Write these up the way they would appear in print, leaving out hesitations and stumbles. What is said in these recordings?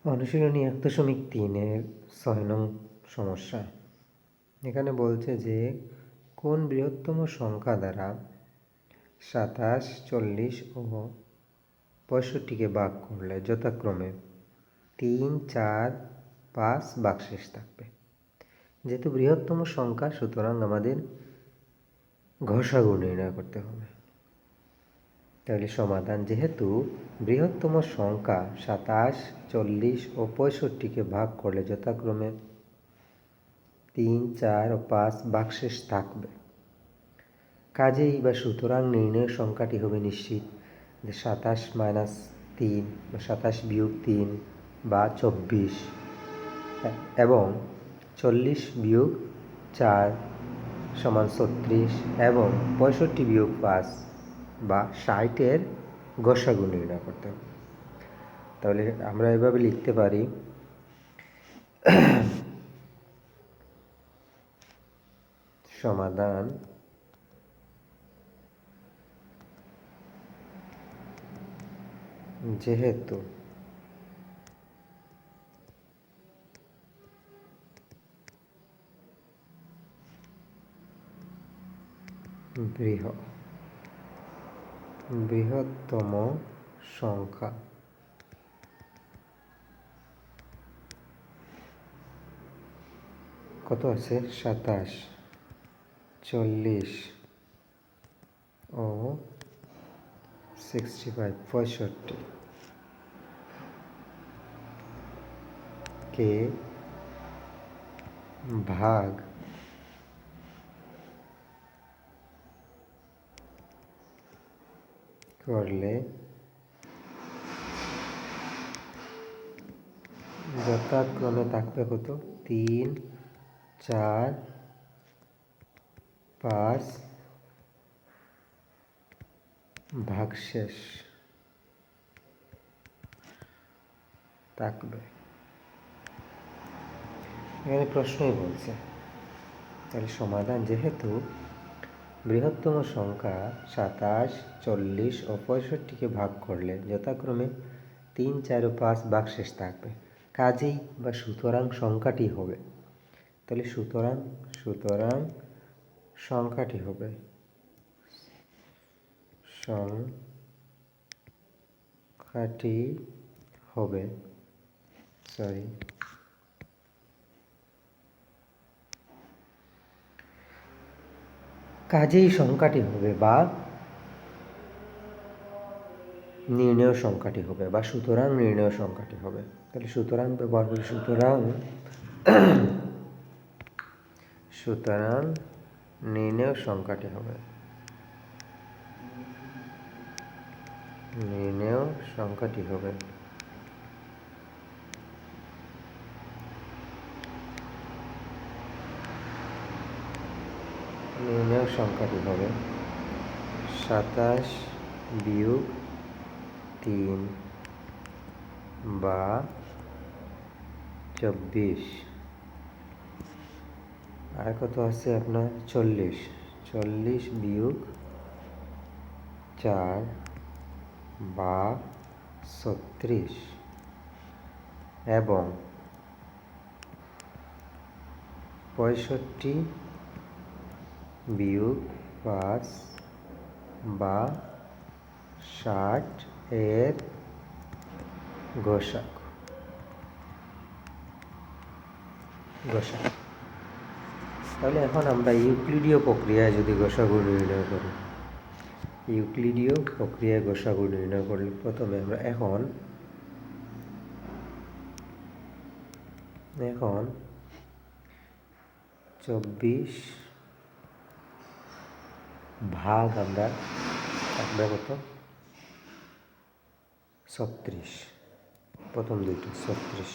অনুশীলনী 1.3-এর 6 নং সমস্যা। এখানে বলছে যে কোন বৃহত্তম সংখ্যা দ্বারা 27, 40 ও 65-কে ভাগ করলে যথাক্রমে 3, 4, 5 ভাগশেষ থাকবে। যেহেতু বৃহত্তম সংখ্যা, সুতরাং আমাদের ঘষাগু নির্ণয় করতে হবে। তাহলে সমাধান: যেহেতু বৃহত্তম সংখ্যা 27, 40 ও 65-কে ভাগ করলে যথাক্রমে 3, 4 ও 5 ভাগশেষ থাকবে, কাজেই বা সুতরাং নির্ণয়ের সংখ্যাটি হবে নিশ্চিত যে 27 - 3 বা 27 - 3 বা 24 এবং 40 - 4 = 36 এবং 65 - 5 বা 60-এর গসাগু নির্ণয় করতে হবে। তাহলে আমরা এভাবে লিখতে পারি: সমাধান: যেহেতু বৃহত্তম সংখ্যা কত আছে? 27, 40 ও 65 কে ভাগ করলে যথাক্রমে থাকবে কত? 3, 4, 5 ভাগশেষ থাকবে। এখানে প্রশ্নই বলছে। তাহলে সমাধান: যেহেতু বৃহত্তম সংখ্যা 27, 40 ও 65-কে ভাগ করলে যথাক্রমে 3, 4 ও 5 ভাগশেষ থাকবে, কাজেই বা সুতরাং সংখ্যাটি হবে। তাহলে সুতরাং সংখ্যাটি হবে কাজেই সংখ্যাটি হবে বা নির্ণয় সংখ্যাটি হবে বা সুতরাং নির্ণয় সংখ্যাটি হবে। তাহলে সুতরাং ব্যবহার করি। সুতরাং নির্ণয় সংখ্যাটি হবে নির্ণয় সংখ্যাটি হবে 27 - 3 বা 24। আর কত আছে আপনার? 40 - 4 বা 36 এবং 65 - 5 বা 60 এর গসাগু। তাহলে এখন আমরা ইউক্লিডীয় প্রক্রিয়ায় যদি গসাগু নির্ণয় করি, ইউক্লিডীয় প্রক্রিয়ায় গসাগু নির্ণয় করলে প্রথমে আমরা এখন 24 ভাগ আমরা থাকবে কত? 36, প্রথম দুইটা 36।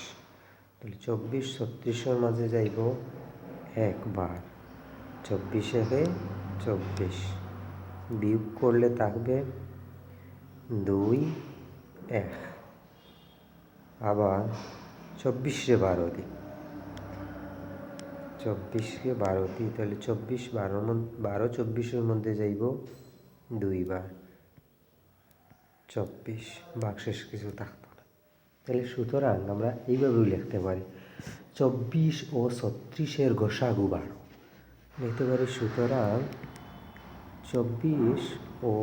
তাহলে 24 36-এর মাঝে যাইব একবার, 24 একে 24 বিয়োগ করলে থাকবে 2, 1। আবার 24-রে 12 দিই, 24-কে 12 দিই, তাহলে 24 12 মধ্যে যাইব 2 বার, 24 ভাগশেষ কিছু থাকতো না। তাহলে সুতরাং আমরা এইভাবেও লিখতে পারি 24 ও 36-এর গসাগু 12 লিখতে পারি। সুতরাং 24 ও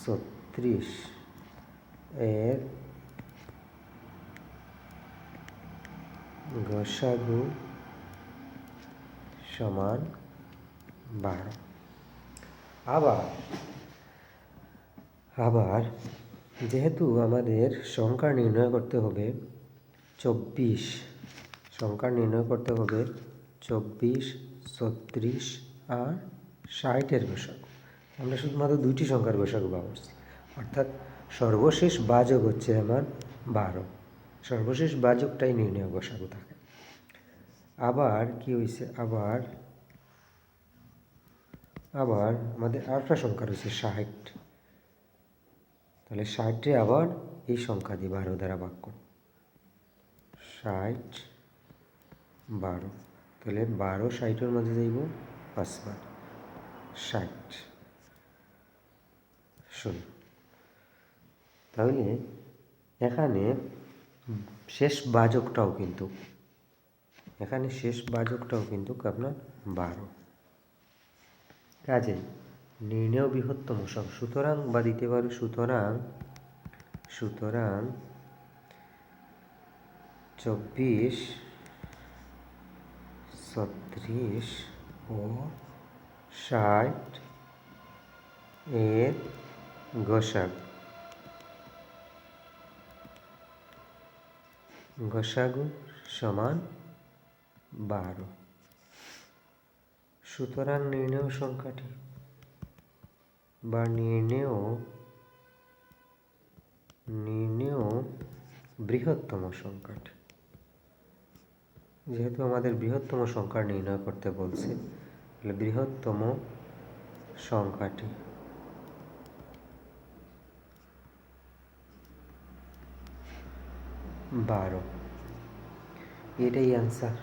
36 এর গসাগু সমান 12। আবার যেহেতু আমাদের সংখ্যা নির্ণয় করতে হবে 24, সংখ্যা নির্ণয় করতে হবে 24, 36 আর 60-এর গসাগু। আমরা শুধুমাত্র দুইটি সংখ্যার গসাগু বার করছি, অর্থাৎ সর্বশেষ বাজক হচ্ছে আমার 12। সর্বশেষ বাজকটাই নির্ণয় গসাগু থাকে। আবার কি হয়েছে, আবার আমাদের আরেকটা সংখ্যা রয়েছে 60। তাহলে 60-এ আবার এই সংখ্যা দিয়ে 12 দ্বারা ভাগ করো, 60, 12। তাহলে 12 60-এর মধ্যে যাইব 5 বার, 60 শূন্য। তাহলে এখানে শেষ বাজকটাও কিন্তু আপনার 12। কাজে নির্ণেয় বৃহত্তম সংখ্যা, সুতরাং বা দিতে পারো সুতরাং 24, 36 ও 60 এর গসাগু সমান 12। সুতরাং নির্ণেয় সংখ্যাটি বা নির্ণেয় বৃহত্তম সংখ্যাটি, যেহেতু আমাদের বৃহত্তম সংখ্যা নির্ণয় করতে বলছে, তাহলে বৃহত্তম সংখ্যাটি 12, এটাই অ্যান্সার।